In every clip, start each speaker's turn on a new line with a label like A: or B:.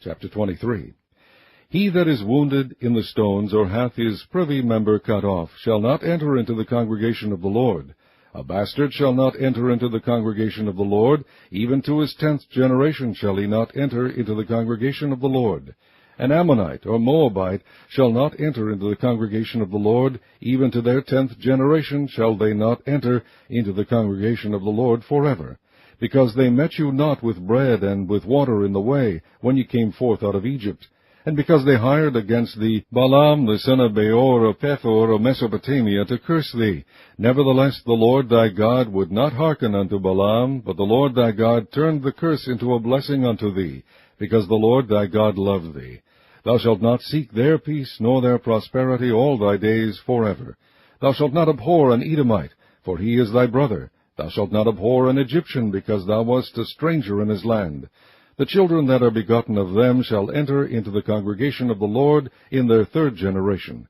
A: Chapter 23. He that is wounded in the stones, or hath his privy member cut off, shall not enter into the congregation of the Lord. A bastard shall not enter into the congregation of the Lord, even to his 10th generation shall he not enter into the congregation of the Lord. An Ammonite or Moabite shall not enter into the congregation of the Lord, even to their 10th generation shall they not enter into the congregation of the Lord forever. Because they met you not with bread and with water in the way, when ye came forth out of Egypt. And because they hired against thee Balaam the son of Beor of Pethor of Mesopotamia to curse thee. Nevertheless the Lord thy God would not hearken unto Balaam, but the Lord thy God turned the curse into a blessing unto thee, because the Lord thy God loved thee. Thou shalt not seek their peace, nor their prosperity all thy days forever. Thou shalt not abhor an Edomite, for he is thy brother. Thou shalt not abhor an Egyptian, because thou wast a stranger in his land. The children that are begotten of them shall enter into the congregation of the Lord in their 3rd generation.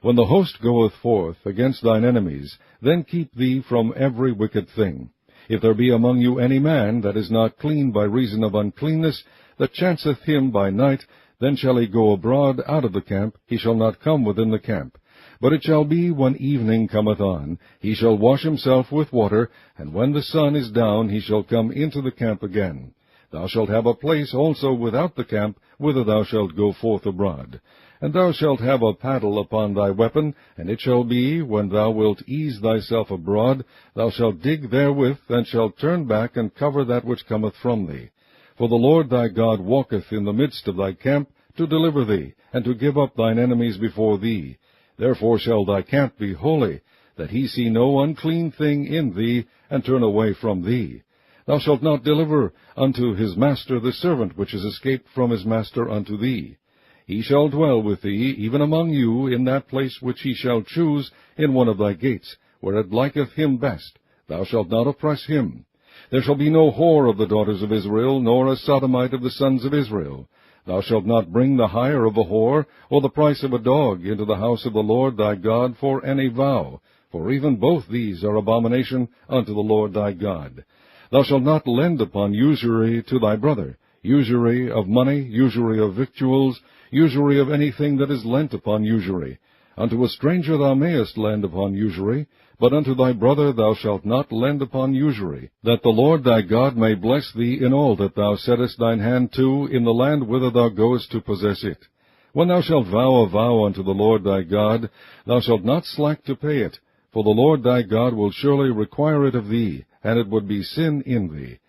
A: When the host goeth forth against thine enemies, then keep thee from every wicked thing. If there be among you any man that is not clean by reason of uncleanness, that chanceth him by night, then shall he go abroad out of the camp, he shall not come within the camp. But it shall be, when evening cometh on, he shall wash himself with water, and when the sun is down, he shall come into the camp again. Thou shalt have a place also without the camp, whither thou shalt go forth abroad. And thou shalt have a paddle upon thy weapon, and it shall be, when thou wilt ease thyself abroad, thou shalt dig therewith, and shalt turn back, and cover that which cometh from thee. For the Lord thy God walketh in the midst of thy camp, to deliver thee, and to give up thine enemies before thee. Therefore shall thy camp be holy, that he see no unclean thing in thee, and turn away from thee. Thou shalt not deliver unto his master the servant which is escaped from his master unto thee. He shall dwell with thee, even among you, in that place which he shall choose, in one of thy gates, where it liketh him best. Thou shalt not oppress him. There shall be no whore of the daughters of Israel, nor a sodomite of the sons of Israel. Thou shalt not bring the hire of a whore, or the price of a dog, into the house of the Lord thy God for any vow, for even both these are abomination unto the Lord thy God. Thou shalt not lend upon usury to thy brother, usury of money, usury of victuals, usury of anything that is lent upon usury. Unto a stranger thou mayest lend upon usury, but unto thy brother thou shalt not lend upon usury, that the Lord thy God may bless thee in all that thou settest thine hand to in the land whither thou goest to possess it. When thou shalt vow a vow unto the Lord thy God, thou shalt not slack to pay it, for the Lord thy God will surely require it of thee, and it would be sin in thee.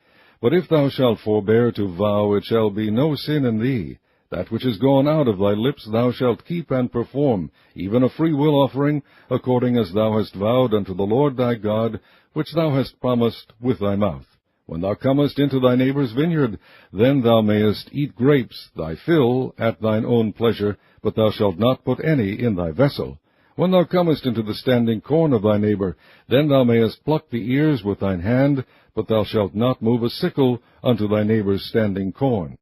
A: But if thou shalt forbear to vow, it shall be no sin in thee. That which is gone out of thy lips thou shalt keep and perform, even a freewill offering, according as thou hast vowed unto the Lord thy God, which thou hast promised with thy mouth. When thou comest into thy neighbour's vineyard, then thou mayest eat grapes, thy fill, at thine own pleasure, but thou shalt not put any in thy vessel. When thou comest into the standing corn of thy neighbour, then thou mayest pluck the ears with thine hand, but thou shalt not move a sickle unto thy neighbour's standing corn.